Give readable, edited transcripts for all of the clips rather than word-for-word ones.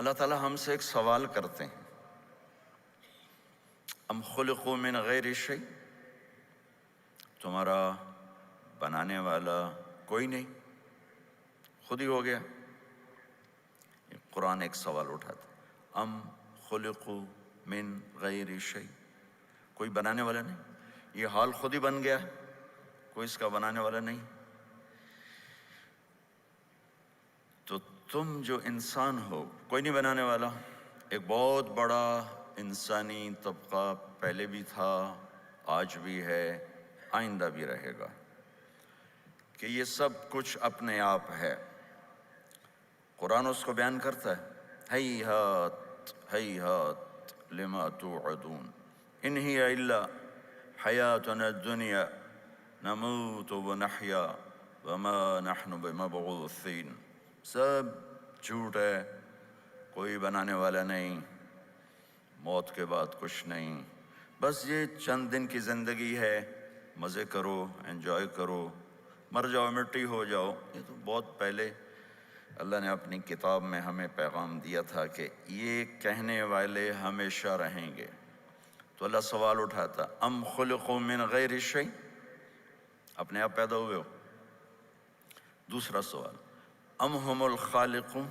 اللہ تعالیٰ ہم سے ایک سوال کرتے ہیں، ام خلقوا من غیر شیء، تمہارا بنانے والا کوئی نہیں، خود ہی ہو گیا؟ قرآن ایک سوال اٹھاتا ہے، ام خلقوا من غیر شیء، کوئی بنانے والا نہیں، یہ حال خود ہی بن گیا، کوئی اس کا بنانے والا نہیں۔ تو تم جو انسان ہو کوئی نہیں بنانے والا، ایک بہت بڑا انسانی طبقہ پہلے بھی تھا، آج بھی ہے، آئندہ بھی رہے گا، کہ یہ سب کچھ اپنے آپ ہے۔ قرآن اس کو بیان کرتا ہے، ہیہات ہیہات لما توعدون ان ہی الا حیاتنا الدنیا نموت ونحیا وما نحن بمبعوثین، سب جھوٹ ہے، کوئی بنانے والا نہیں، موت کے بعد کچھ نہیں، بس یہ چند دن کی زندگی ہے، مزے کرو، انجوائے کرو، مر جاؤ مٹی ہو جاؤ۔ یہ تو بہت پہلے اللہ نے اپنی کتاب میں ہمیں پیغام دیا تھا کہ یہ کہنے والے ہمیشہ رہیں گے۔ تو اللہ سوال اٹھاتا، ام خلقوا من غیر شیء، اپنے آپ پیدا ہوئے ہو؟ دوسرا سوال، ام ہم الخالقون،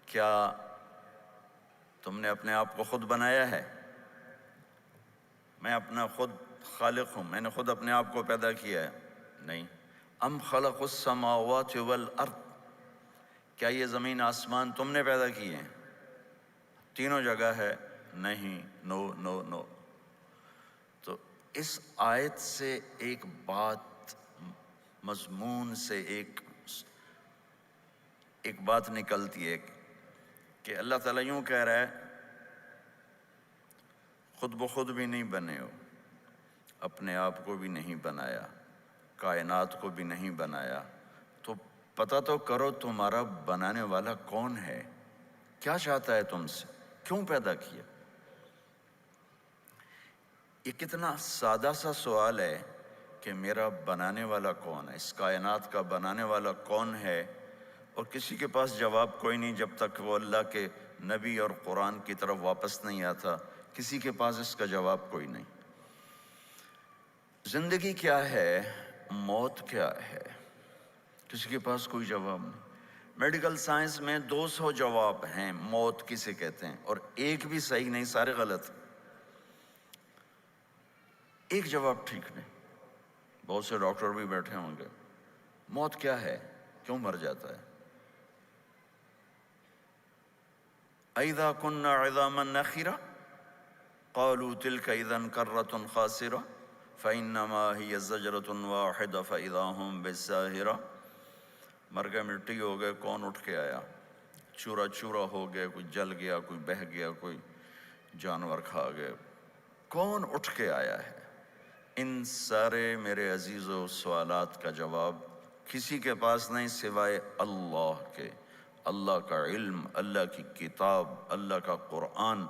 کیا تم نے اپنے آپ کو خود بنایا ہے؟ میں اپنا خود خالق ہوں، میں نے خود اپنے آپ کو پیدا کیا ہے؟ نہیں۔ ام خلقوا السماوات والارض، کیا یہ زمین آسمان تم نے پیدا کیے ہیں؟ تینوں جگہ ہے نہیں، نو نو نو۔ تو اس آیت سے ایک بات، مضمون سے ایک بات نکلتی ہے کہ اللہ تعالیٰ یوں کہہ رہا ہے، خود بخود بھی نہیں بنے ہو، اپنے آپ کو بھی نہیں بنایا، کائنات کو بھی نہیں بنایا، تو پتہ تو کرو تمہارا بنانے والا کون ہے، کیا چاہتا ہے تم سے، کیوں پیدا کیا؟ یہ کتنا سادہ سا سوال ہے کہ میرا بنانے والا کون ہے، اس کائنات کا بنانے والا کون ہے، اور کسی کے پاس جواب کوئی نہیں جب تک وہ اللہ کے نبی اور قرآن کی طرف واپس نہیں آتا، کسی کے پاس اس کا جواب کوئی نہیں۔ زندگی کیا ہے، موت کیا ہے، کسی کے پاس کوئی جواب نہیں۔ میڈیکل سائنس میں 200 جواب ہیں موت کسے کہتے ہیں، اور ایک بھی صحیح نہیں، سارے غلط، ایک جواب ٹھیک نہیں۔ بہت سے ڈاکٹر بھی بیٹھے ہوں گے، موت کیا ہے، کیوں مر جاتا ہے؟ اذا كنا عظاما نخرة قالوا تلك اذا كرة خاسرة فانما هي زجرة واحدة فاذا هم بالساهرة، مر گئے، مٹی ہو گئے، کون اٹھ کے آیا؟ چورا چورا ہو گئے، کوئی جل گیا، کوئی بہہ گیا، کوئی جانور کھا گئے، کون اٹھ کے آیا ہے؟ ان سارے میرے عزیزو سوالات کا جواب کسی کے پاس نہیں سوائے اللہ کے۔ اللہ کا علم، اللہ کی کتاب، اللہ کا قرآن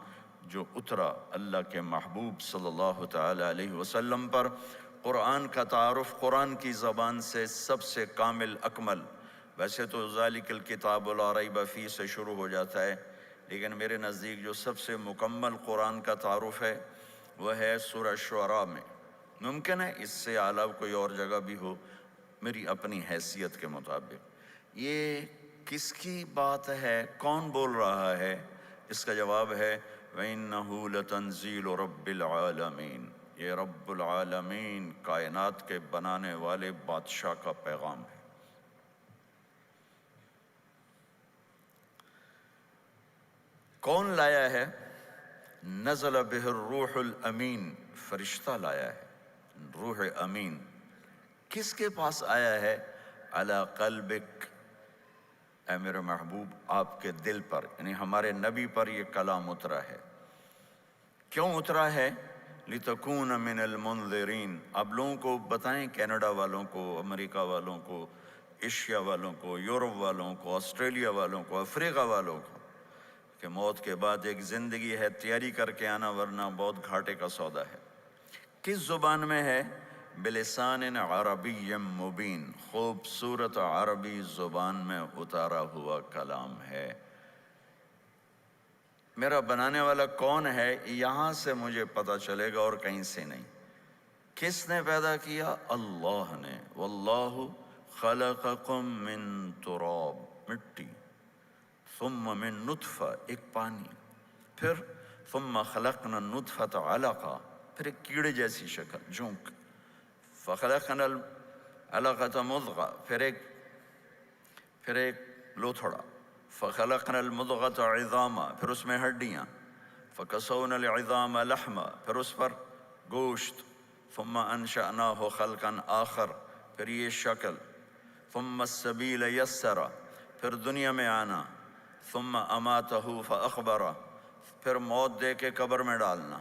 جو اترا اللہ کے محبوب صلی اللہ تعالی علیہ وسلم پر۔ قرآن کا تعارف قرآن کی زبان سے سب سے کامل اکمل، ویسے تو ذالک الکتاب لا ریب فیہ سے شروع ہو جاتا ہے، لیکن میرے نزدیک جو سب سے مکمل قرآن کا تعارف ہے وہ ہے سورہ شعراء میں۔ ممکن ہے اس سے اعلیٰ کوئی اور جگہ بھی ہو، میری اپنی حیثیت کے مطابق۔ یہ کس کی بات ہے، کون بول رہا ہے؟ اس کا جواب ہے وَإِنَّهُ لَتَنزِيلُ رَبِّ الْعَالَمِينَ، یہ رب العالمین کائنات کے بنانے والے بادشاہ کا پیغام ہے۔ کون لایا ہے؟ نزل بہ الروح الامین، فرشتہ لایا ہے، روح امین۔ کس کے پاس آیا ہے؟ علی قلبک، اے میرے محبوب آپ کے دل پر، یعنی ہمارے نبی پر یہ کلام اترا ہے۔ کیوں اترا ہے؟ لِتَكُونَ مِنَ الْمُنذِرِينَ، آپ لوگوں کو بتائیں، کینیڈا والوں کو، امریکہ والوں کو، ایشیا والوں کو، یورپ والوں کو، آسٹریلیا والوں کو، افریقہ والوں کو، کہ موت کے بعد ایک زندگی ہے، تیاری کر کے آنا ورنہ بہت گھاٹے کا سودا ہے۔ کس زبان میں ہے؟ بلسان عربی مبین، خوبصورت عربی زبان میں اتارا ہوا کلام ہے۔ میرا بنانے والا کون ہے یہاں سے مجھے پتہ چلے گا اور کہیں سے نہیں۔ کس نے پیدا کیا؟ اللہ نے۔ واللہ خلقکم من تراب، مٹی، ثم من نطفہ، ایک پانی، پھر ثم خلقنا النطفۃ علقہ، پھر ایک کیڑے جیسی شکل، جونک، فخلقنا العلقۃ مضغہ، پھر ایک لوتھڑا، فخلقنا المضغۃ عظاما، پھر اس میں ہڈیاں، فکسونا العظام لحما، پھر اس پر گوشت، ثم انشأناہ خلقا آخر، پھر یہ شکل، ثم السبیل یسرا، پھر دنیا میں آنا، ثم اماتہ فاخبرہ، پھر موت دے کے قبر میں ڈالنا،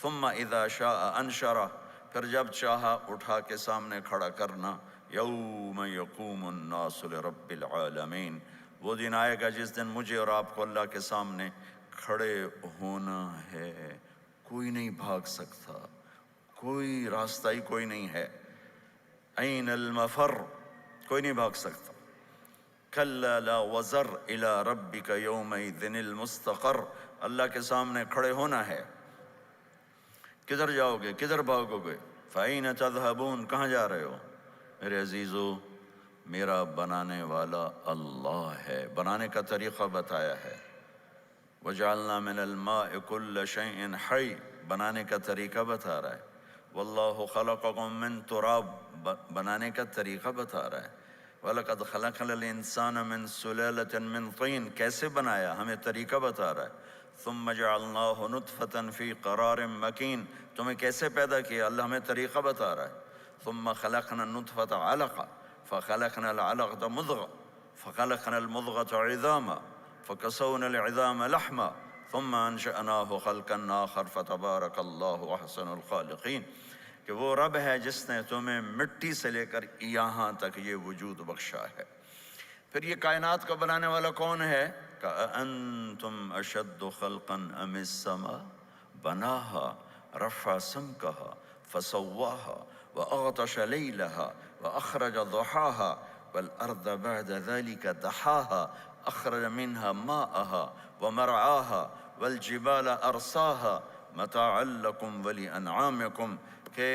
ثم اذا شاء انشرہ، پھر جب چاہا اٹھا کے سامنے کھڑا کرنا، یوم یقوم الناس لرب العالمین، وہ دن آئے گا جس دن مجھے اور آپ کو اللہ کے سامنے کھڑے ہونا ہے۔ کوئی نہیں بھاگ سکتا، کوئی راستہ ہی کوئی نہیں ہے۔ این المفر، کوئی نہیں بھاگ سکتا۔ کلا لا وزر الی ربک یومئذ المستقر، اللہ کے سامنے کھڑے ہونا ہے۔ کدھر جاؤ گے، کدھر بھاگو گے؟ فَأَيْنَ تَذْهَبُونَ، کہاں جا رہے ہو؟ میرے عزیزو، میرا بنانے والا اللہ ہے، بنانے کا طریقہ بتایا ہے۔ وَجَعَلْنَا مِنَ الْمَاءِ كُلَّ شَيْءٍ حَيٍّ، بنانے کا طریقہ بتا رہا ہے۔ وَاللَّهُ خَلَقَكُم مِّن تُرَابٍ، بنانے کا طریقہ بتا رہا ہے۔ وَلَقَدْ خَلَقْنَا الْإِنسَانَ مِن سُلَالَةٍ مِّن طِينٍ، کیسے بنایا ہمیں طریقہ بتا رہا ہے۔ ثُمَّ جَعَلْنَاهُ نُطْفَةً فِي قَرَارٍ مَّكِينٍ، تمہیں کیسے پیدا کیا اللہ ہمیں طریقہ بتا رہا ہے۔ ثُمَّ خَلَقْنَا النُّطْفَةَ عَلَقَةً فَخَلَقْنَا الْعَلَقَةَ مُضْغَةً فَخَلَقْنَا الْمُضْغَةَ عِظَامًا فَكَسَوْنَا الْعِظَامَ لَحْمًا ثُمَّ أَنشَأْنَاهُ خَلْقًا آخَرَ فَتَبَارَكَ اللَّهُ أَحْسَنُ الْخَالِقِينَ، کہ وہ رب ہے جس نے تمہیں مٹی سے لے کر یہاں تک یہ وجود بخشا ہے۔ پھر یہ کائنات کا بنانے والا کون ہے؟ کأنتم اشد خلقا ام السماء بناها رفع سمكها فسواها واغطش ليلها واخرج ضحاها والارض بعد ذلك دحاها اخرج منها ماءها ومرعاها والجبال ارساها متاعا لكم ولانعامكم، کہ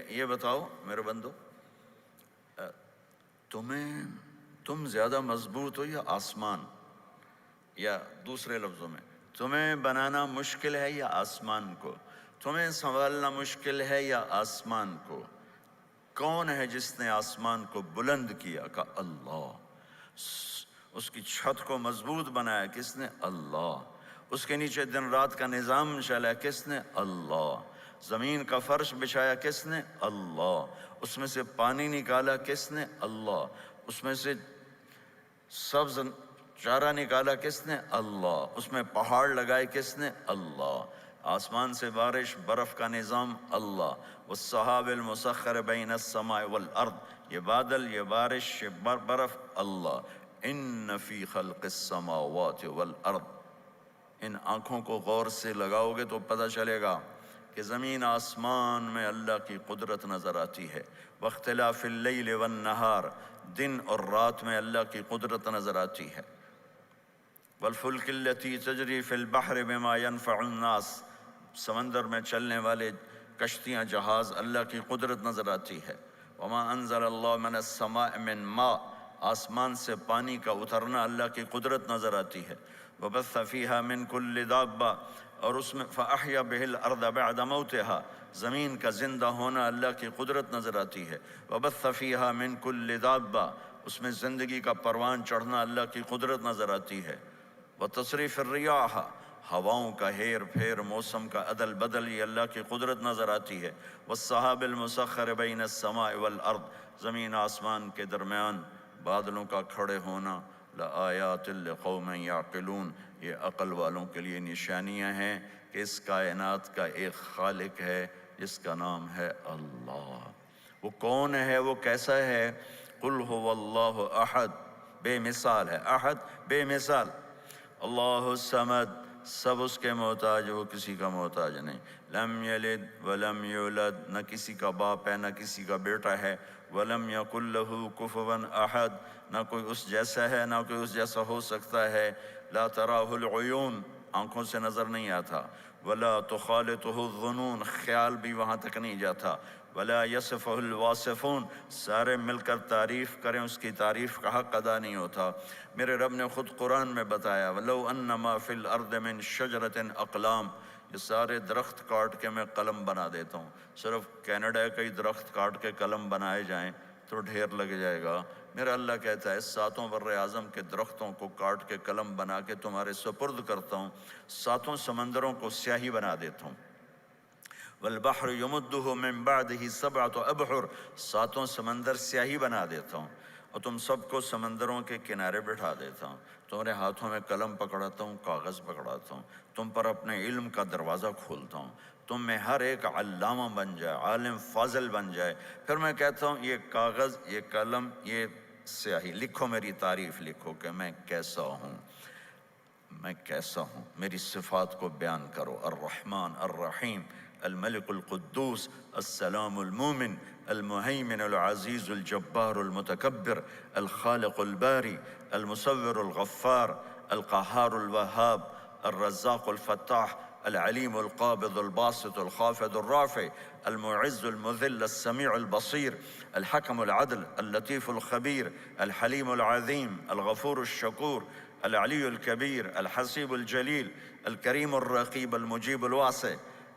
یہ بتاؤ میرے بندو، تم زیادہ مضبوط ہو یا آسمان؟ یا دوسرے لفظوں میں، تمہیں بنانا مشکل ہے یا آسمان کو؟ تمہیں سنبھالنا مشکل ہے یا آسمان کو؟ کون ہے جس نے آسمان کو بلند کیا؟ کہ اللہ۔ اس کی چھت کو مضبوط بنایا کس نے؟ اللہ۔ اس کے نیچے دن رات کا نظام چلا کس نے؟ اللہ۔ زمین کا فرش بچھایا کس نے؟ اللہ۔ اس میں سے پانی نکالا کس نے؟ اللہ۔ اس میں سے سبز چارہ نکالا کس نے؟ اللہ۔ اس میں پہاڑ لگائے کس نے؟ اللہ۔ آسمان سے بارش، برف کا نظام اللہ۔ والسحاب المسخر بین السماء والارض، یہ بادل، یہ بارش، یہ برف اللہ۔ ان فی خلق السماوات والارض، ان آنکھوں کو غور سے لگاؤ گے تو پتہ چلے گا کہ زمین آسمان میں اللہ کی قدرت نظر آتی ہے۔ واختلاف اللیل والنہار، دن اور رات میں اللہ کی قدرت نظر آتی ہے۔ والفلک التی تجری فی البحر بما ینفع الناس، سمندر میں چلنے والے کشتیاں، جہاز، اللہ کی قدرت نظر آتی ہے۔ وما انزل اللہ من السماء من ماء، آسمان سے پانی کا اترنا اللہ کی قدرت نظر آتی ہے۔ وبث فیہا من کل دابہ، اور اس میں فاحیا بہ الارض بعد موتہا، زمین کا زندہ ہونا اللہ کی قدرت نظر آتی ہے۔ وبث فیہا من کل دابہ، اس میں زندگی کا پروان چڑھنا اللہ کی قدرت نظر آتی ہے۔ وتصریف الریاح، ہواؤں کا ہیر پھیر، موسم کا عدل بدل، یہ اللہ کی قدرت نظر آتی ہے۔ والسحاب المسخر بین السماء والارض، زمین آسمان کے درمیان بادلوں کا کھڑے ہونا۔ لآیات لقوم یعقلون، یہ عقل والوں کے لیے نشانیاں ہیں کہ اس کائنات کا ایک خالق ہے جس کا نام ہے اللہ۔ وہ کون ہے، وہ کیسا ہے؟ قل هو اللہ احد، بے مثال ہے، احد بے مثال۔ اللہ الصمد، سب اس کے محتاج، وہ کسی کا محتاج نہیں۔ لم یلد ولم یولد، نہ کسی کا باپ ہے نہ کسی کا بیٹا ہے۔ ولم یکن لہ کفوا احد، نہ کوئی اس جیسا ہے نہ کوئی اس جیسا ہو سکتا ہے۔ لا تراہ العیون، آنکھوں سے نظر نہیں آتا، ولا تخالطہ الظنون، خیال بھی وہاں تک نہیں جاتا، ولا یصفہ الواصفون، سارے مل کر تعریف کریں اس کی تعریف کا حق ادا نہیں ہوتا۔ میرے رب نے خود قرآن میں بتایا وَلَوْ أَنَّمَا فِي الْأَرْضِ مِن شَجَرَةٍ أَقْلَامٍ، یہ سارے درخت کاٹ کے میں قلم بنا دیتا ہوں۔ صرف کینیڈا کے ہی درخت کاٹ کے قلم بنائے جائیں تو ڈھیر لگ جائے گا۔ میرا اللہ کہتا ہے ساتوں بر اعظم کے درختوں کو کاٹ کے قلم بنا کے تمہارے سپرد کرتا ہوں، ساتوں سمندروں کو سیاہی بنا دیتا ہوں۔ والبحر یمدہ من بعدہ سبعۃ ابحر، ساتوں سمندر سیاہی بنا دیتا ہوں اور تم سب کو سمندروں کے کنارے بٹھا دیتا ہوں، تمہارے ہاتھوں میں قلم پکڑاتا ہوں، کاغذ پکڑاتا ہوں، تم پر اپنے علم کا دروازہ کھولتا ہوں، تم میں ہر ایک علامہ بن جائے، عالم فاضل بن جائے۔ پھر میں کہتا ہوں یہ کاغذ، یہ قلم، یہ سیاہی، لکھو میری تعریف، لکھو کہ میں کیسا ہوں، میں کیسا ہوں، میری صفات کو بیان کرو۔ الرحمن الرحیم، الملک القدوس، السلام المومن، المہیمن العزیز الجبار المتکبر، الخالق الباری، المصور الغفار، القہار الوہاب، الرزاق الفتاح، العلیم القابض الباسط الخافض الرافع، المعز المذل السمیع البصیر، الحکم العدل، اللطیف الخبیر، الحلیم العظیم، الغفور الشکور، العلی الکبیر، الحسیب الجلیل، الکریم الرقیب، المجیب الواسع،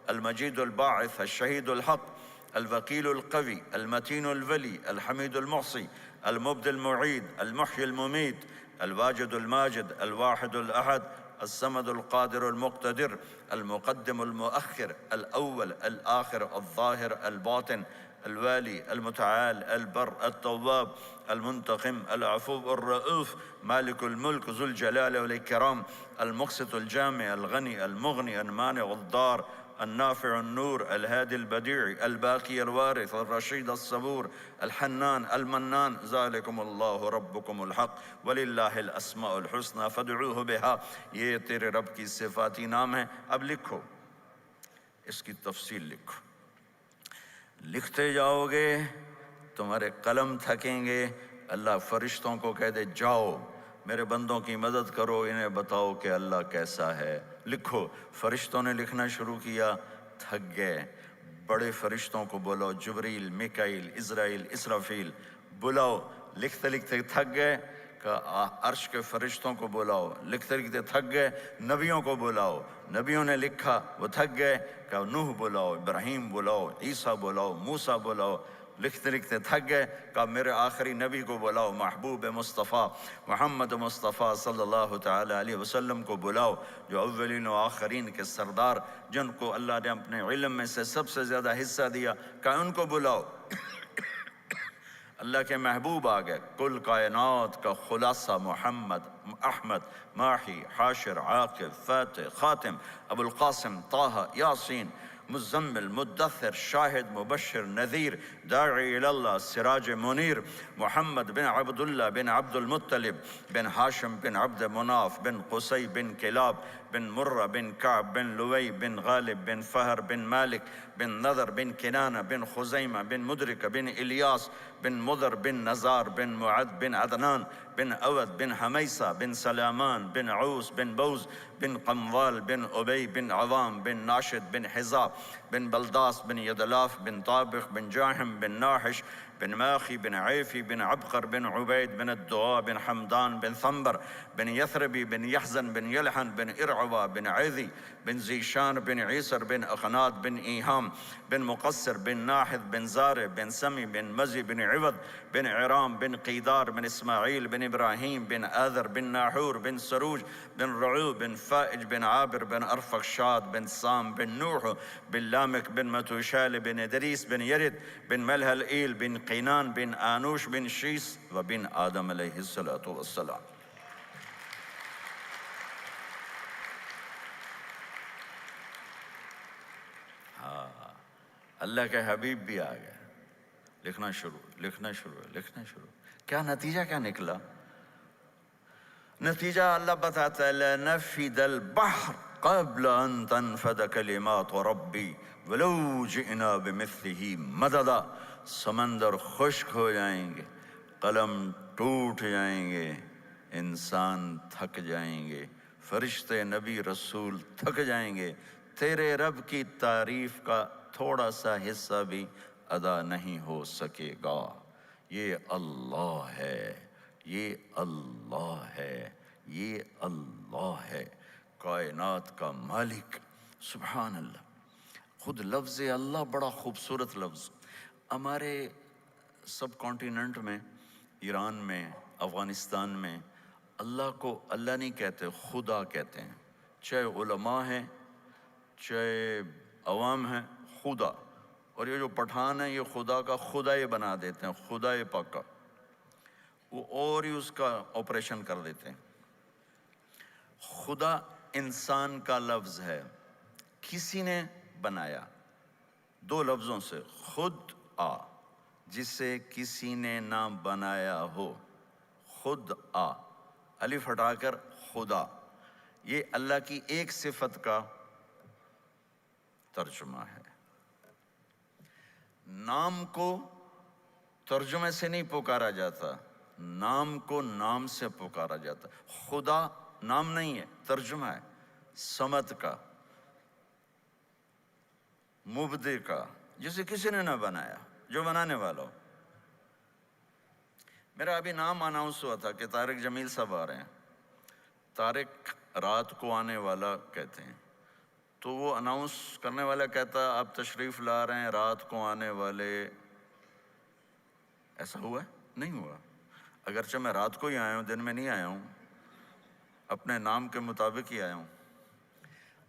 المجید الباعث، الشہید الحق، الوکیل القوی، المتین الولی، الحمید المحصی، المبدی المعید، المحیی الممیت، الواجد الماجد، الواحد الاحد، الصمد القادر المقتدر، المقدم المؤخر، الاول الآخر، الظاہر الباطن، الوالی المتعال، البر التواب، المنتقم، العفو الرؤوف، مالک الملک، ذو الجلال والاکرام، المقسط الجامع، الغنی المغنی، المانع الضار، النافع النور، الهادي البديع، الباقي الوارث، الرشيد الصبور، الحنان المنان، ذلكم الله ربكم الحق وللہ الاسماء الحسنى فادعوه بها۔ یہ تیرے رب کی صفاتی نام ہے۔ اب لکھو، اس کی تفصیل لکھو، لکھتے جاؤ گے تمہارے قلم تھکیں گے۔ اللہ فرشتوں کو کہہ دے جاؤ میرے بندوں کی مدد کرو، انہیں بتاؤ کہ اللہ کیسا ہے۔ لکھو، فرشتوں نے لکھنا شروع کیا، تھک گئے۔ بڑے فرشتوں کو بلاؤ، جبریل، میکائیل، اسرائیل، اسرافیل، بلاؤ، لکھتے لکھتے تھک گئے، کہا عرش کے فرشتوں کو بلاؤ، لکھتے لکھتے تھک گئے، نبیوں کو بلاؤ، نبیوں نے لکھا وہ تھک گئے، کہا نوح بلاؤ، ابراہیم بلاؤ، عیسیٰ بلاؤ، موسیٰ بلاؤ، لکھتے لکھتے تھک گئے، کہا میرے آخری نبی کو بلاؤ، محبوب مصطفیٰ محمد مصطفیٰ صلی اللہ تعالیٰ علیہ وسلم کو بلاؤ، جو اولین و آخرین کے سردار، جن کو اللہ نے اپنے علم میں سے سب سے زیادہ حصہ دیا، کہا ان کو بلاؤ۔ اللہ کے محبوب آ گئے، کل کائنات کا خلاصہ محمد، احمد، ماحی، حاشر، عاقب، فاتح، خاتم، ابو القاسم، طہ، یاسین، مزمل، مدثر، شاہد، مبشر، نذیر، داعی اللہ، سراج منیر، محمد بن عبداللہ بن عبد المطلب بن ہاشم بن عبد مناف بن قصی بن کلاب بن مرہ بن کعب بن لوی بن غالب بن فہر بن مالک بن نذر بن کنانہ بن خزیمہ بن مدرک بن الیاس بن مضر بن نزار بن معد بن عدنان بن اود بن حمیسہ بن سلامان بن عوس بن بوز بن قموال بن ابی بن عوام بن ناشد بن حزا بن بلداس بن یدلاف بن طابخ بن جاحم بن ناحش بن ماخی بن عیفی بن عبقر بن عبید بن الدعاء بن حمدان بن ثمبر بن یثربی بن یحزن بن یلحن بن ارعوا بن عیذی بن زیشان بن عیسر بن اخنات بن ایہام بن مقصر بن ناحد بن زار بن سمی بن مزی بن عوض بن عرام بن قیدار بن اسماعیل بن ابراہیم بن آذر بن ناحور بن سروج بن رعو بن فائج بن عابر بن ارفخشاد بن سام بن نوح بن لامک بن متوشال بن ادریس بن یرد بن ملہل ایل بن قینان بن آنوش بن شیس و بن آدم علیہ السلام۔ اللہ کے حبیب بھی آ گئے، لکھنا شروع، لکھنا شروع، لکھنا شروع۔ کیا نتیجہ کیا نکلا؟ نتیجہ اللہ بتاتا ہے لَنَفِدَ الْبَحْرُ قَبْلَ أَن تَنْفَدَ كَلِمَاتُ رَبِّي وَلَوْ جِئْنَا بِمِثْلِهِ مَدَدًا۔ سمندر خشک ہو جائیں گے، قلم ٹوٹ جائیں گے، انسان تھک جائیں گے، فرشتے نبی رسول تھک جائیں گے، تیرے رب کی تعریف کا تھوڑا سا حصہ بھی ادا نہیں ہو سکے گا۔ یہ اللہ ہے، یہ اللہ ہے، یہ اللہ ہے، کائنات کا مالک۔ سبحان اللہ۔ خود لفظ اللہ بڑا خوبصورت لفظ۔ ہمارے سب کانٹیننٹ میں، ایران میں، افغانستان میں اللہ کو اللہ نہیں کہتے، خدا کہتے ہیں، چاہے علماء ہیں چاہے عوام ہیں، خدا۔ اور یہ جو پٹھان ہیں یہ خدا کا خدا ہی بنا دیتے ہیں، خدا پاکا، وہ اور ہی اس کا آپریشن کر دیتے ہیں۔ خدا انسان کا لفظ ہے، کسی نے بنایا، دو لفظوں سے، خود آ، جسے کسی نے نہ بنایا ہو، خود آ، الف ہٹا کر خدا۔ یہ اللہ کی ایک صفت کا ترجمہ ہے۔ نام کو ترجمے سے نہیں پکارا جاتا، نام کو نام سے پکارا جاتا۔ خدا نام نہیں ہے، ترجمہ ہے، صمد کا، مبدع کا، جسے کسی نے نہ بنایا، جو بنانے والا ہو۔ میرا ابھی نام اناؤنس ہوا تھا کہ طارق جمیل صاحب آ رہے ہیں۔ طارق رات کو آنے والا کہتے ہیں، تو وہ اناؤنس کرنے والا کہتا آپ تشریف لا رہے ہیں رات کو آنے والے۔ ایسا ہوا ہے؟ نہیں ہوا۔ اگرچہ میں رات کو ہی آیا ہوں، دن میں نہیں آیا ہوں، اپنے نام کے مطابق ہی آیا ہوں۔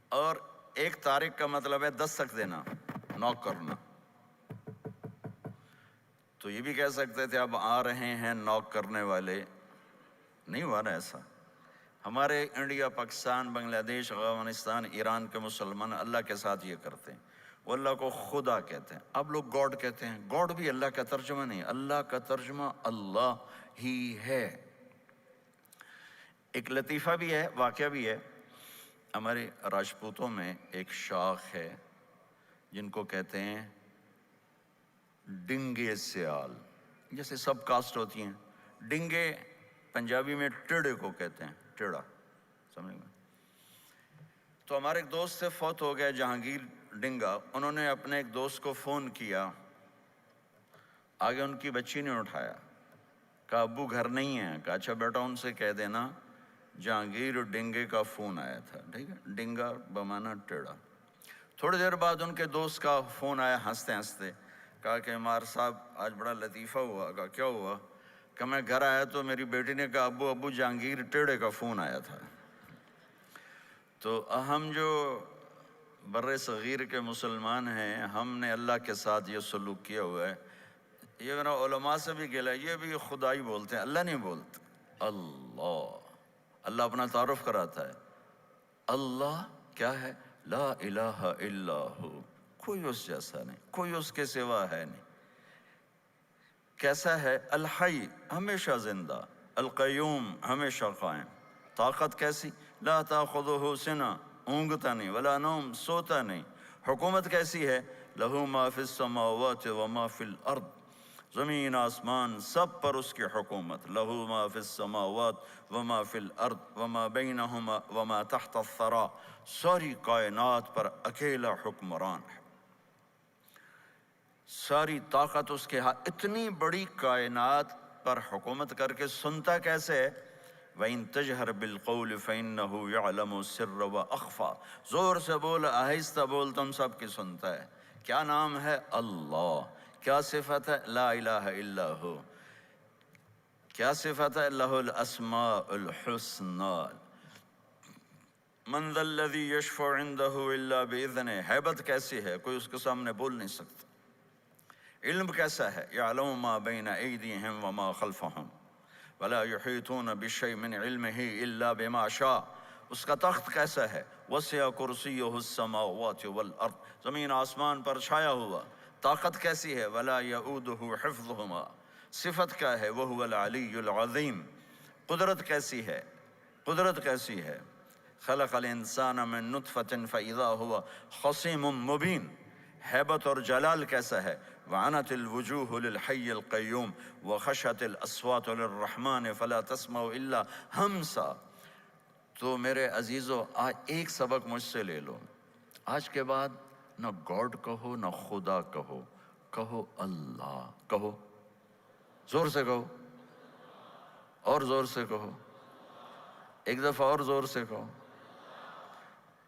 اور ایک طارق کا مطلب ہے دستک دینا، نوک کرنا۔ تو یہ بھی کہہ سکتے تھے اب آ رہے ہیں نوک کرنے والے، نہیں ہوا نا ایسا۔ ہمارے انڈیا، پاکستان، بنگلہ دیش، افغانستان، ایران کے مسلمان اللہ کے ساتھ یہ کرتے ہیں، وہ اللہ کو خدا کہتے ہیں۔ اب لوگ گاڈ کہتے ہیں، گاڈ بھی اللہ کا ترجمہ نہیں، اللہ کا ترجمہ اللہ ہی ہے۔ ایک لطیفہ بھی ہے، واقعہ بھی ہے۔ ہمارے راجپوتوں میں ایک شاخ ہے جن کو کہتے ہیں ڈنگے سیال، جیسے سب کاسٹ ہوتی ہیں۔ ڈنگے پنجابی میں ٹیڑے کو کہتے ہیں، ٹیڑا، سمجھ میں۔ تو ہمارے ایک دوست سے فوت ہو گیا، جہانگیر ڈنگا۔ انہوں نے اپنے ایک دوست کو فون کیا، آگے ان کی بچی نے اٹھایا، کہا ابو گھر نہیں ہے۔ کہا اچھا بیٹا ان سے کہہ دینا جہانگیر ڈنگے کا فون آیا تھا، ٹھیک ہے، ڈنگا بمانا ٹیڑا۔ تھوڑی دیر بعد ان کے دوست کا فون آیا ہنستے ہنستے، کہا کہ عمار صاحب آج بڑا لطیفہ ہوا۔ کہا کیا ہوا؟ کہ میں گھر آیا تو میری بیٹی نے کہا ابو جہانگیر ٹیڑے کا فون آیا تھا۔ تو ہم جو بر صغیر کے مسلمان ہیں، ہم نے اللہ کے ساتھ یہ سلوک کیا ہوا ہے۔ یہ میرا علماء سے بھی گلا، یہ بھی خدا ہی بولتے ہیں، اللہ نہیں بولتے۔ اللہ، اللہ اپنا تعارف کراتا ہے، اللہ کیا ہے؟ لا الہ الا ہو، کوئی اس جیسا نہیں، کوئی اس کے سوا ہے نہیں۔ کیسا ہے؟ الحی، ہمیشہ زندہ، القیوم، ہمیشہ قائم۔ طاقت کیسی؟ لا تاخذہ سنہ، اونگتا نہیں، ولا نوم، سوتا نہیں۔ حکومت کیسی ہے؟ لہ ما فی السماوات وما فی الارض، زمین آسمان سب پر اس کی حکومت۔ لہ ما فی السماوات وما فی الارض وما بینہما وما تحت الثری، ساری کائنات پر اکیلا حکمران ہے، ساری طاقت اس کے ہاتھ۔ اتنی بڑی کائنات پر حکومت کر کے سنتا کیسے ہے؟ وَإِن تَجْهَرْ بِالْقَوْلِ فَإِنَّهُ يَعْلَمُ السِّرَّ وَأَخْفَى، زور سے بول، آہستہ بول، تم سب کی سنتا ہے۔ کیا نام ہے؟ اللہ۔ کیا صفت ہے؟ لا الہ الا ہو۔ کیا صفت ہے؟ لہ الاسماء الحسنی۔ من ذا الذی یشفع عندہ الا بإذنہ، ہیبت کیسی ہے؟ کوئی اس کے سامنے بول نہیں سکتا۔ علم کیسا ہے؟ یعلم ما بین ایدیہم وما خلفہم ولا یحیطون بشیء من علمہ الا بما شاء۔ اس کا تخت کیسا ہے؟ وسع کرسیہ السماوات والارض، زمین آسمان پر چھایا ہوا۔ طاقت کیسی ہے؟ ولا یؤودہ حفظہما، صفت کیا ہے؟ وہو العلی العظیم۔ قدرت کیسی ہے؟ قدرت کیسی ہے؟ خلق الانسان من نطفۃ فاذا هو خصیم مبین۔ ہیبت اور جلال کیسا ہے؟ وعنت الوجوہ للحی القیوم وخشت الاصوات للرحمن فلا تسمع الا ہمسا۔ تو میرے عزیزو آج ایک سبق مجھ سے لے لو، آج کے بعد نہ گاڈ کہو نہ خدا کہو، کہو اللہ، کہو زور سے، کہو اور زور سے کہو، ایک دفعہ اور زور سے کہو۔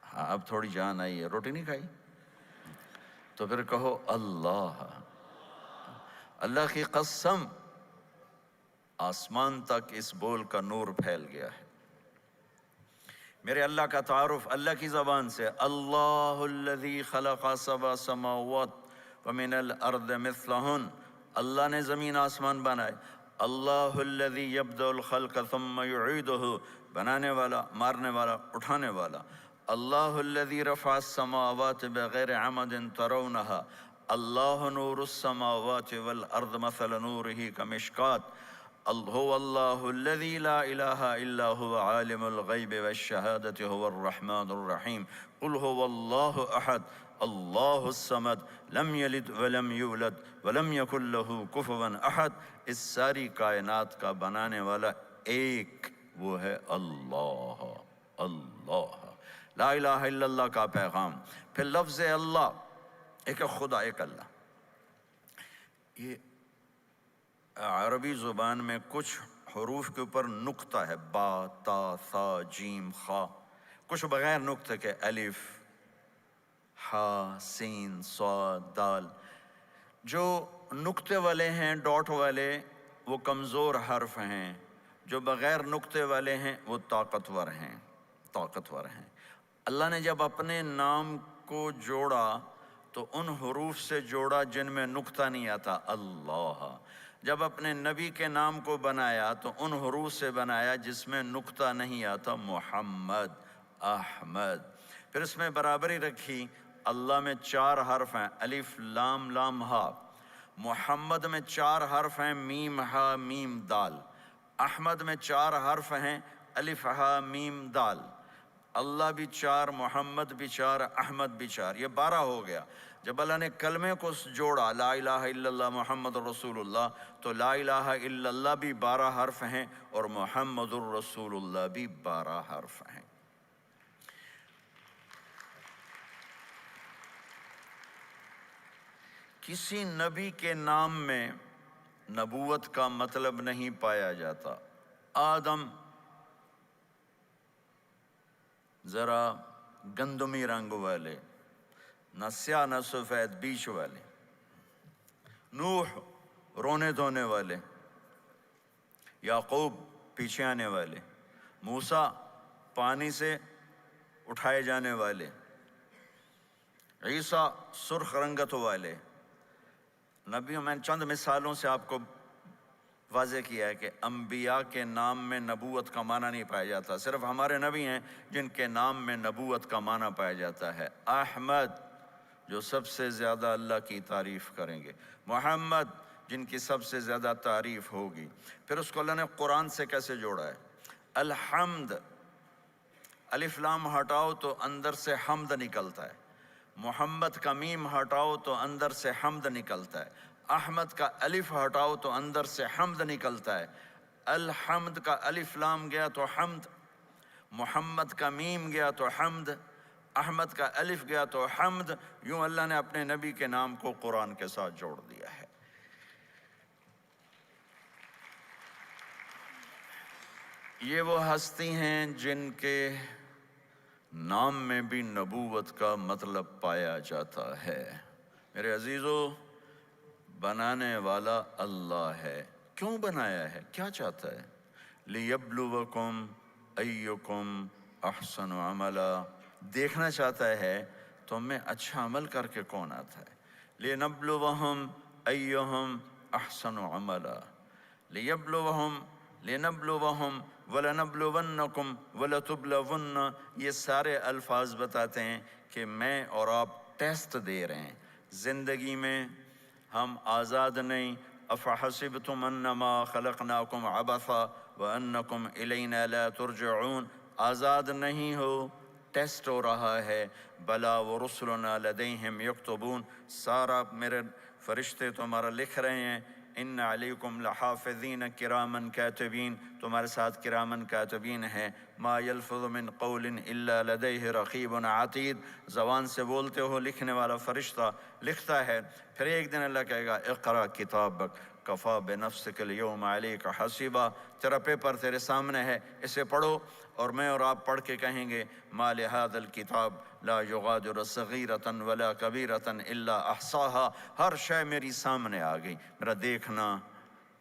ہاں اب تھوڑی جان آئی ہے، روٹی نہیں کھائی تو پھر کہو اللہ۔ اللہ کی قسم آسمان تک اس بول کا نور پھیل گیا ہے۔ میرے اللہ کا تعارف اللہ کی زبان سے، اللہ الذی خلق سبع سماوات ومن الارض مثلہن، اللہ نے زمین آسمان بنائے۔ اللہ الذی یبدأ الخلق ثم یعیدہ، بنانے والا، مارنے والا، اٹھانے والا۔ اللہ الذی رفع السماوات بغیر عمد ترونہا، اللہ نور السماوات والارض مثل نورہ کمشکات، هو الله الذي لا إله إلا هو عالم الغيب والشهادة هو الرحمن الرحيم، قل هو الله أحد الله الصمد لم يلد ولم يولد ولم يكن له كفوا أحد۔ اس ساری کائنات کا بنانے والا ایک، وہ ہے اللہ۔ اللہ، لا الہ الا اللہ کا پیغام۔ پھر لفظ اللہ، ایک خدا، ایک اللہ۔ یہ عربی زبان میں کچھ حروف کے اوپر نقطہ ہے، با، تا، ثا، جیم، خا، کچھ بغیر نقطے کے، الف، ہا، سین، صاد، دال۔ جو نقطے والے ہیں، ڈاٹ والے، وہ کمزور حرف ہیں، جو بغیر نقطے والے ہیں وہ طاقتور ہیں، طاقتور ہیں۔ اللہ نے جب اپنے نام کو جوڑا تو ان حروف سے جوڑا جن میں نقطہ نہیں آتا، اللہ۔ جب اپنے نبی کے نام کو بنایا تو ان حروف سے بنایا جس میں نقطہ نہیں آتا، محمد، احمد۔ پھر اس میں برابری رکھی، اللہ میں 4 حرف ہیں، الف، لام، لام، ہا۔ محمد میں 4 حرف ہیں، میم، ہا، میم، دال۔ احمد میں 4 حرف ہیں، الف، ہا، میم، دال۔ اللہ بھی 4، محمد بھی 4، احمد بھی 4، یہ 12 ہو گیا۔ جب اللہ نے کلمے کو جوڑا، لا الہ الا اللہ محمد رسول اللہ، تو لا الہ الا اللہ بھی 12 حرف ہیں اور محمد الرسول اللہ بھی 12 حرف ہیں۔ کسی نبی کے نام میں نبوت کا مطلب نہیں پایا جاتا۔ آدم ذرا گندمی رنگ والے، نہ سیاہ نہ سفید، بیچ والے۔ نوح رونے دھونے والے، یعقوب پیچھے آنے والے، موسیٰ پانی سے اٹھائے جانے والے، عیسیٰ سرخ رنگت والے۔ نبیوں میں چند مثالوں سے آپ کو واضح کیا ہے کہ انبیاء کے نام میں نبوت کا معنی نہیں پایا جاتا، صرف ہمارے نبی ہیں جن کے نام میں نبوت کا معنی پایا جاتا ہے۔ احمد، جو سب سے زیادہ اللہ کی تعریف کریں گے، محمد، جن کی سب سے زیادہ تعریف ہوگی۔ پھر اس کو اللہ نے قرآن سے کیسے جوڑا ہے؟ الحمد، الف لام ہٹاؤ تو اندر سے حمد نکلتا ہے۔ محمد کا میم ہٹاؤ تو اندر سے حمد نکلتا ہے۔ احمد کا الف ہٹاؤ تو اندر سے حمد نکلتا ہے۔ الحمد کا الف لام گیا تو حمد، محمد کا میم گیا تو حمد، احمد کا الف گیا تو حمد۔ یوں اللہ نے اپنے نبی کے نام کو قرآن کے ساتھ جوڑ دیا ہے۔ یہ وہ ہستی ہیں جن کے نام میں بھی نبوت کا مطلب پایا جاتا ہے۔ میرے عزیزو، بنانے والا اللہ ہے۔ کیوں بنایا ہے؟ کیا چاہتا ہے؟ لِيَبْلُوَكُمْ أَيُّكُمْ أَحْسَنُ عَمَلًا، دیکھنا چاہتا ہے تم میں اچھا عمل کر کے کون آتا ہے۔ لِنَبْلُوَهُمْ أَيُّهُمْ أَحْسَنُ عَمَلًا، لِنَبْلُوَهُمْ وَلَنَبْلُوَنَّكُمْ وَلَتُبْلَوُنَّ، یہ سارے الفاظ بتاتے ہیں کہ میں اور آپ ٹیسٹ دے رہے ہیں۔ زندگی میں ہم آزاد نہیں۔ افحسبتم انما خلقناکم عبثا وانکم الینا لا ترجعون، آزاد نہیں ہو، ٹیسٹ ہو رہا ہے۔ بلا ورسلنا لدیہم یکتبون، سارا میرے فرشتے تمہارا لکھ رہے ہیں، ان علیکم لحافظین کرامن کاتبین، تمہارے ساتھ کرامن کاتبین ہیں، ما یلفظ من قول الا لدیہ رقیب عتید، زبان سے بولتے ہو لکھنے والا فرشتہ لکھتا ہے۔ پھر ایک دن اللہ کہے گا اقرأ کتابک کفا بنفسک اليوم علیک حسیبا، تیرا پیپر تیرے سامنے ہے، اسے پڑھو۔ اور میں اور آپ پڑھ کے کہیں گے ما لہذا الکتاب لا یغادر صغیرۃ ولا کبیرۃ الا احصاها، ہر شے میری سامنے آ گئی، میرا دیکھنا،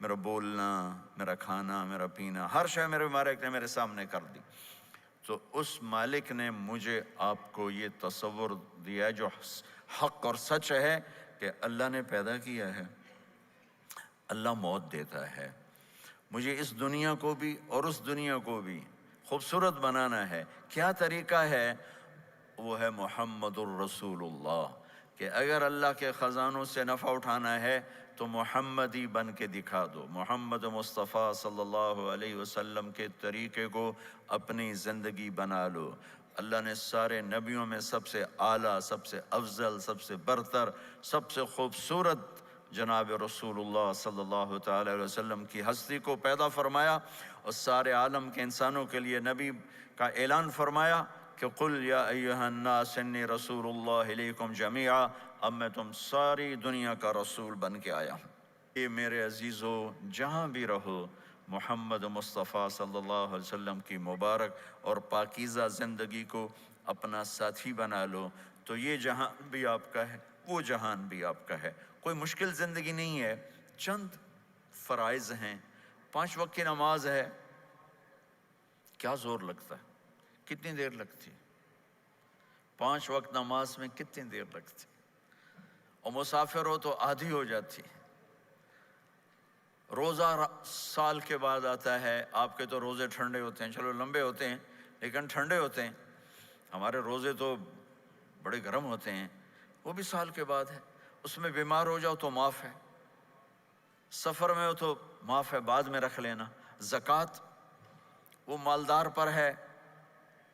میرا بولنا، میرا کھانا، میرا پینا، ہر شے میرے مالک نے میرے سامنے کر دی۔ تو اس مالک نے مجھے آپ کو یہ تصور دیا ہے جو حق اور سچ ہے کہ اللہ نے پیدا کیا ہے، اللہ موت دیتا ہے، مجھے اس دنیا کو بھی اور اس دنیا کو بھی خوبصورت بنانا ہے۔ کیا طریقہ ہے؟ وہ ہے محمد الرسول اللہ، کہ اگر اللہ کے خزانوں سے نفع اٹھانا ہے تو محمدی بن کے دکھا دو، محمد مصطفیٰ صلی اللہ علیہ وسلم کے طریقے کو اپنی زندگی بنا لو۔ اللہ نے سارے نبیوں میں سب سے اعلیٰ، سب سے افضل، سب سے برتر، سب سے خوبصورت جناب رسول اللہ صلی اللہ تعالی علیہ وسلم کی ہستی کو پیدا فرمایا، اور سارے عالم کے انسانوں کے لیے نبی کا اعلان فرمایا کہ قل یا ایہا الناس انی رسول اللہ الیکم جمیعا، اب میں تم ساری دنیا کا رسول بن کے آیا ہوں۔ یہ میرے عزیزو، جہاں بھی رہو محمد مصطفیٰ صلی اللہ علیہ وسلم کی مبارک اور پاکیزہ زندگی کو اپنا ساتھی بنا لو، تو یہ جہان بھی آپ کا ہے، وہ جہان بھی آپ کا ہے۔ کوئی مشکل زندگی نہیں ہے، چند فرائض ہیں، 5 وقت کی نماز ہے، کیا زور لگتا ہے، کتنی دیر لگتی، 5 وقت نماز میں کتنی دیر لگتی، اور مسافر ہو تو آدھی ہو جاتی۔ روزہ سال کے بعد آتا ہے، آپ کے تو روزے ٹھنڈے ہوتے ہیں، چلو لمبے ہوتے ہیں لیکن ٹھنڈے ہوتے ہیں، ہمارے روزے تو بڑے گرم ہوتے ہیں، وہ بھی سال کے بعد ہے۔ اس میں بیمار ہو جاؤ تو معاف ہے، سفر میں ہو تو معاف ہے، بعد میں رکھ لینا۔ زکوٰۃ وہ مالدار پر ہے،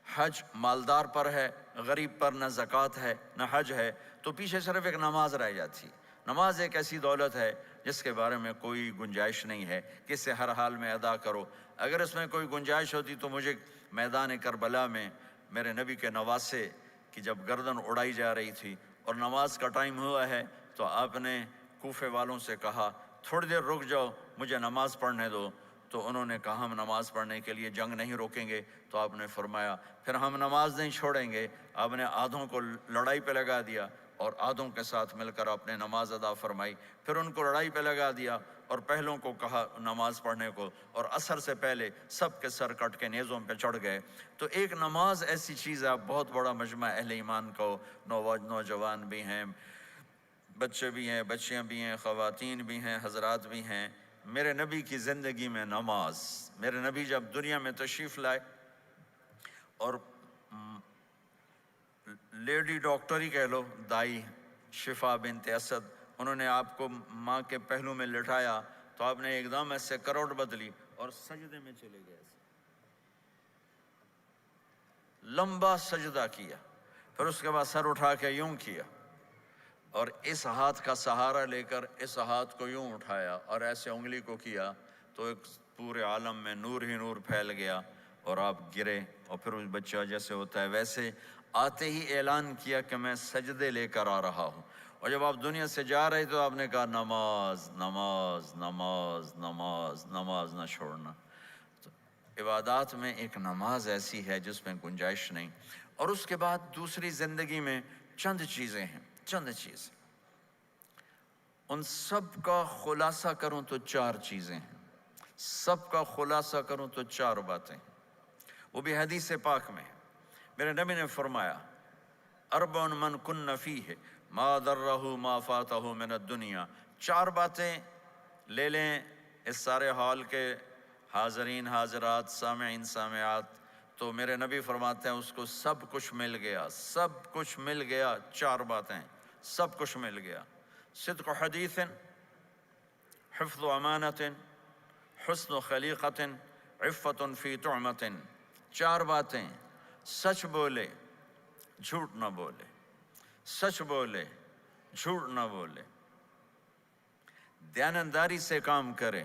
حج مالدار پر ہے، غریب پر نہ زکوٰۃ ہے نہ حج ہے، تو پیچھے صرف ایک نماز رہ جاتی۔ نماز ایک ایسی دولت ہے جس کے بارے میں کوئی گنجائش نہیں ہے کہ اسے ہر حال میں ادا کرو۔ اگر اس میں کوئی گنجائش ہوتی تو مجھے میدان کربلا میں میرے نبی کے نواسے کی جب گردن اڑائی جا رہی تھی اور نماز کا ٹائم ہوا ہے تو آپ نے کوفے والوں سے کہا تھوڑی دیر رک جاؤ، مجھے نماز پڑھنے دو۔ تو انہوں نے کہا ہم نماز پڑھنے کے لیے جنگ نہیں روکیں گے، تو آپ نے فرمایا پھر ہم نماز نہیں چھوڑیں گے۔ آپ نے آدھوں کو لڑائی پہ لگا دیا اور آدھوں کے ساتھ مل کر آپ نے نماز ادا فرمائی، پھر ان کو لڑائی پہ لگا دیا اور پہلوں کو کہا نماز پڑھنے کو، اور عصر سے پہلے سب کے سر کٹ کے نیزوں پہ چڑھ گئے۔ تو ایک نماز ایسی چیز ہے، بہت بڑا مجمع اہل ایمان کو، نوجوان بھی ہیں، بچے بھی ہیں، بچیاں بھی ہیں، خواتین بھی ہیں، حضرات بھی ہیں۔ میرے نبی کی زندگی میں نماز، میرے نبی جب دنیا میں تشریف لائے اور لیڈی ڈاکٹر ہی کہہ لو، دائی شفا بنت اسد، انہوں نے آپ کو ماں کے پہلو میں لٹایا تو آپ نے ایک دم ایسے کروٹ بدلی اور سجدے میں چلے گئے، لمبا سجدہ کیا، پھر اس کے بعد سر اٹھا کے یوں کیا اور اس ہاتھ کا سہارا لے کر اس ہاتھ کو یوں اٹھایا اور ایسے انگلی کو کیا تو ایک پورے عالم میں نور ہی نور پھیل گیا اور آپ گرے، اور پھر اس بچہ جیسے ہوتا ہے ویسے آتے ہی اعلان کیا کہ میں سجدے لے کر آ رہا ہوں۔ اور جب آپ دنیا سے جا رہے تو آپ نے کہا نماز نماز نماز نماز نماز نہ چھوڑنا۔ تو عبادات میں ایک نماز ایسی ہے جس میں گنجائش نہیں۔ اور اس کے بعد دوسری زندگی میں چند چیزیں ہیں، چند چیزیں، ان سب کا خلاصہ کروں تو 4 چیزیں ہیں، سب کا خلاصہ کروں تو 4 باتیں، وہ بھی حدیث پاک میں۔ میرے نبی نے فرمایا اربع من کن فیہ ما ضرہ ما فاتہ من الدنیا، 4 باتیں لے لیں اس سارے ہال کے حاضرین حاضرات سامعین سامعات، تو میرے نبی فرماتے ہیں اس کو سب کچھ مل گیا، سب کچھ مل گیا، 4 باتیں سب کچھ مل گیا۔ صدق حدیث، حفظ امانت، حسن خلیقت، عفت فی طعمت، 4 باتیں، سچ بولے جھوٹ نہ بولے، سچ بولے جھوٹ نہ بولے، دیانتداری سے کام کریں،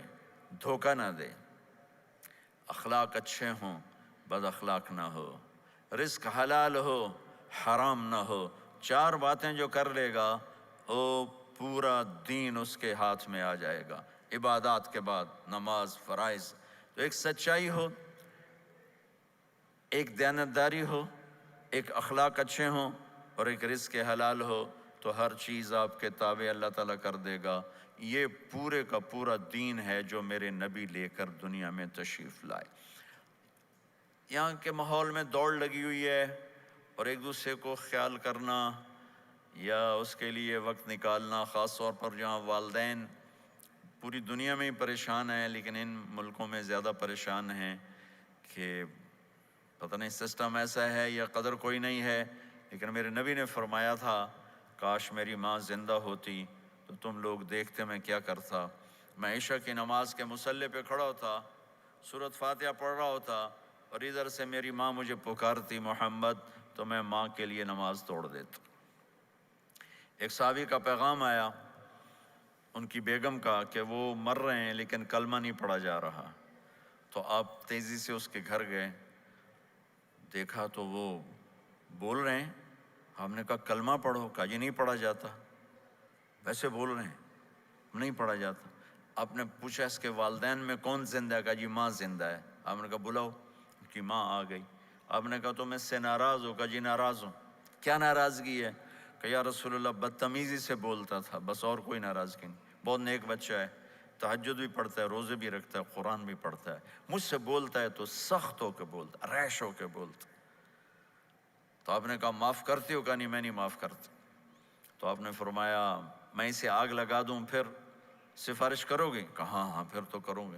دھوکہ نہ دیں، اخلاق اچھے ہوں، بد اخلاق نہ ہو، رزق حلال ہو، حرام نہ ہو۔ 4 باتیں جو کر لے گا وہ پورا دین اس کے ہاتھ میں آ جائے گا۔ عبادات کے بعد نماز، فرائض، تو ایک سچائی ہو، ایک دیانتداری ہو، ایک اخلاق اچھے ہوں، اور ایک رزق حلال ہو، تو ہر چیز آپ کے تابع اللہ تعالیٰ کر دے گا۔ یہ پورے کا پورا دین ہے جو میرے نبی لے کر دنیا میں تشریف لائے۔ یہاں کے ماحول میں دوڑ لگی ہوئی ہے، اور ایک دوسرے کو خیال کرنا یا اس کے لیے وقت نکالنا، خاص طور پر جہاں والدین پوری دنیا میں ہی پریشان ہیں، لیکن ان ملکوں میں زیادہ پریشان ہیں کہ پتہ نہیں سسٹم ایسا ہے یا قدر کوئی نہیں ہے۔ لیکن میرے نبی نے فرمایا تھا، کاش میری ماں زندہ ہوتی تو تم لوگ دیکھتے میں کیا کرتا۔ میں عشاء کی نماز کے مصلی پہ کھڑا ہوتا، سورۃ فاتحہ پڑھ رہا ہوتا، اور ادھر سے میری ماں مجھے پکارتی محمد، تو میں ماں کے لیے نماز توڑ دیتا۔ ایک صحابی کا پیغام آیا ان کی بیگم کا کہ وہ مر رہے ہیں لیکن کلمہ نہیں پڑھا جا رہا، تو آپ تیزی سے اس کے گھر گئے، دیکھا تو وہ بول رہے ہیں۔ ہم نے کہا کلمہ پڑھو، کہا جی نہیں پڑھا جاتا، ویسے بول رہے ہیں نہیں پڑھا جاتا۔ آپ نے پوچھا اس کے والدین میں کون زندہ ہے؟ کہا جی ماں زندہ ہے۔ آپ نے کہا بلاؤ، ان کی ماں آ گئی۔ آپ نے کہا تم اس سے ناراض ہو؟ کہا جی ناراض ہوں۔ کیا ناراضگی ہے؟ کہ یا رسول اللہ بدتمیزی سے بولتا تھا، بس اور کوئی ناراضگی نہیں، بہت نیک بچہ ہے، تہجد بھی پڑھتا ہے، روزے بھی رکھتا ہے، قرآن بھی پڑھتا ہے، مجھ سے بولتا ہے تو سخت ہو کے بولتا، ریش ہو کے بولتا۔ تو آپ نے کہا معاف کرتے ہو؟ کہا نہیں میں نہیں معاف کرتا۔ تو آپ نے فرمایا میں اسے آگ لگا دوں پھر سفارش کرو گے؟ کہا ہاں ہاں پھر تو کروں گے۔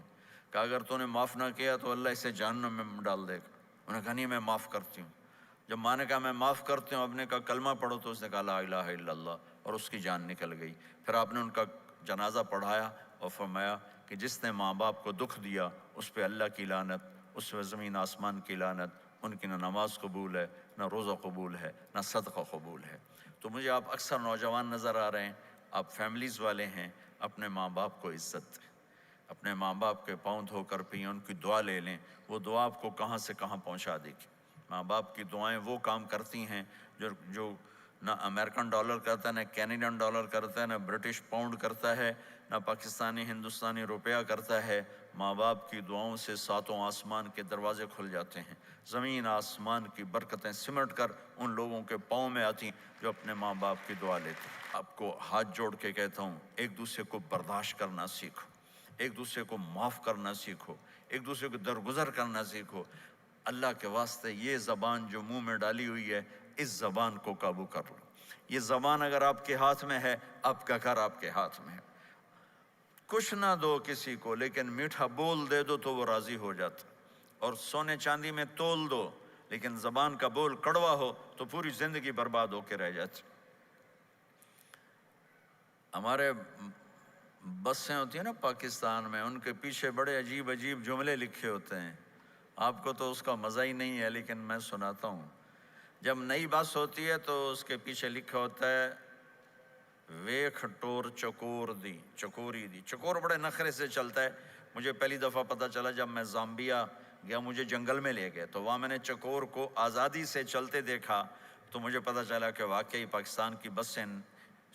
کہا اگر تو نے معاف نہ کیا تو اللہ اسے جہنم میں ڈال دے گا۔ انہوں نے کہا نہیں میں معاف کرتی ہوں۔ جب ماں نے کہا میں معاف کرتی ہوں، آپ نے کہا کلمہ پڑھو، تو اس نے کہا لا الہ الا اللہ، اور اس کی جان نکل گئی۔ پھر آپ نے ان کا جنازہ پڑھایا اور فرمایا کہ جس نے ماں باپ کو دکھ دیا اس پہ اللہ کی لعنت، اس پہ زمین آسمان کی لعنت، ان کی نہ نماز قبول ہے، نہ روزہ قبول ہے، نہ صدقہ قبول ہے۔ تو مجھے آپ اکثر نوجوان نظر آ رہے ہیں، آپ فیملیز والے ہیں، اپنے ماں باپ کو عزت دیں، اپنے ماں باپ کے پاؤں دھو کر پئیں، ان کی دعا لے لیں، وہ دعا آپ کو کہاں سے کہاں پہنچا دے گی۔ ماں باپ کی دعائیں وہ کام کرتی ہیں جو نہ امریکن ڈالر کرتا ہے، نہ کینیڈین ڈالر کرتا ہے، نہ برٹش پاؤنڈ کرتا ہے، نہ پاکستانی ہندوستانی روپیہ کرتا ہے۔ ماں باپ کی دعاؤں سے 7 آسمان کے دروازے کھل جاتے ہیں، زمین آسمان کی برکتیں سمٹ کر ان لوگوں کے پاؤں میں آتی ہیں جو اپنے ماں باپ کی دعا لیتے ہیں۔ آپ کو ہاتھ جوڑ کے کہتا ہوں، ایک دوسرے کو برداشت کرنا سیکھو، ایک دوسرے کو معاف کرنا سیکھو، ایک دوسرے کو درگزر کرنا سیکھو۔ اللہ کے واسطے یہ زبان جو منہ میں ڈالی ہوئی ہے، اس زبان کو قابو کر لو۔ یہ زبان اگر آپ کے ہاتھ میں ہے، آپ کا گھر آپ کے ہاتھ میں ہے۔ کچھ نہ دو کسی کو، لیکن میٹھا بول دے دو تو وہ راضی ہو جاتا، اور سونے چاندی میں تول دو، لیکن زبان کا بول کڑوا ہو تو پوری زندگی برباد ہو کے رہ جاتی۔ ہمارے بسیں ہوتی ہیں نا پاکستان میں، ان کے پیچھے بڑے عجیب عجیب جملے لکھے ہوتے ہیں، آپ کو تو اس کا مزہ ہی نہیں ہے، لیکن میں سناتا ہوں۔ جب نئی بس ہوتی ہے تو اس کے پیچھے لکھا ہوتا ہے ویکھ ٹور چکور دی، چکوری دی۔ چکور بڑے نخرے سے چلتا ہے۔ مجھے پہلی دفعہ پتہ چلا جب میں زامبیا گیا، مجھے جنگل میں لے گئے تو وہاں میں نے چکور کو آزادی سے چلتے دیکھا، تو مجھے پتہ چلا کہ واقعی پاکستان کی بسیں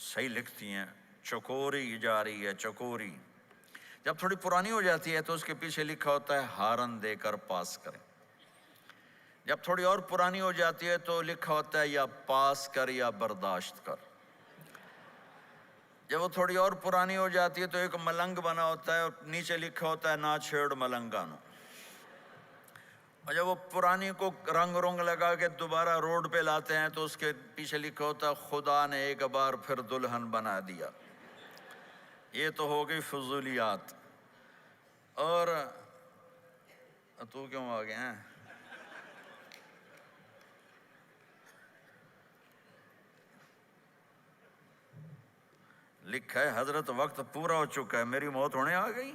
صحیح لکھتی ہیں، چکوری جا رہی ہے، چکوری۔ جب تھوڑی پرانی ہو جاتی ہے تو اس کے پیچھے لکھا ہوتا ہے ہارن دے کر پاس کریں۔ جب تھوڑی اور پرانی ہو جاتی ہے تو لکھا ہوتا ہے یا پاس کر یا برداشت کر۔ جب وہ تھوڑی اور پرانی ہو جاتی ہے تو ایک ملنگ بنا ہوتا ہے اور نیچے لکھا ہوتا ہے نہ چھیڑ ملنگانو۔ اور جب وہ پرانی کو رنگ رنگ لگا کے دوبارہ روڈ پہ لاتے ہیں تو اس کے پیچھے لکھا ہوتا ہے خدا نے ایک بار پھر دلہن بنا دیا۔ یہ تو ہو گئی فضولیات۔ اور تو کیوں آ گئے ہیں؟ لکھا ہے حضرت وقت پورا ہو چکا ہے، میری موت ہونے آ گئی۔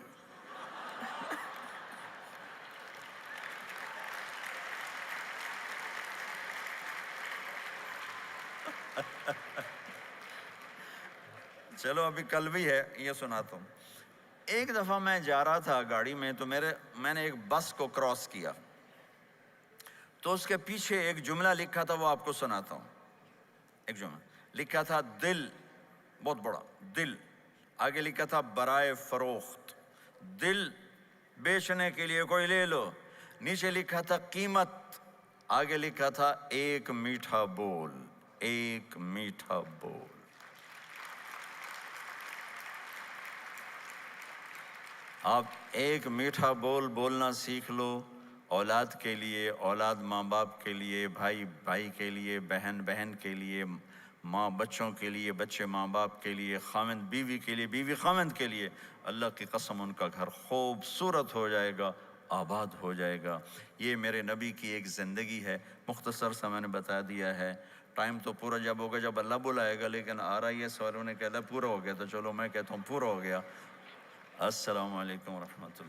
چلو ابھی کل بھی ہے، یہ سناتا ہوں۔ ایک دفعہ میں جا رہا تھا گاڑی میں، تو میں نے ایک بس کو کراس کیا، تو اس کے پیچھے ایک جملہ لکھا تھا، وہ آپ کو سناتا ہوں۔ ایک جملہ لکھا تھا، دل، بہت بڑا دل، آگے لکھا تھا برائے فروخت، دل بیچنے کے لیے کوئی لے لو، نیچے لکھا تھا قیمت، آگے لکھا تھا ایک میٹھا بول، ایک میٹھا بول۔ آپ ایک میٹھا بول بولنا سیکھ لو، اولاد کے لیے، اولاد ماں باپ کے لیے، بھائی بھائی کے لیے، بہن بہن کے لیے، ماں بچوں کے لیے، بچے ماں باپ کے لیے، خاوند بیوی کے لیے، بیوی خاوند کے لیے۔ اللہ کی قسم ان کا گھر خوبصورت ہو جائے گا، آباد ہو جائے گا۔ یہ میرے نبی کی ایک زندگی ہے، مختصر سا میں نے بتا دیا ہے۔ ٹائم تو پورا جب ہوگا جب اللہ بلائے گا، لیکن آ رہا یہ سوالوں نے کہتا پورا ہو گیا، تو چلو میں کہتا ہوں پورا ہو گیا۔ السلام علیکم ورحمۃ اللہ۔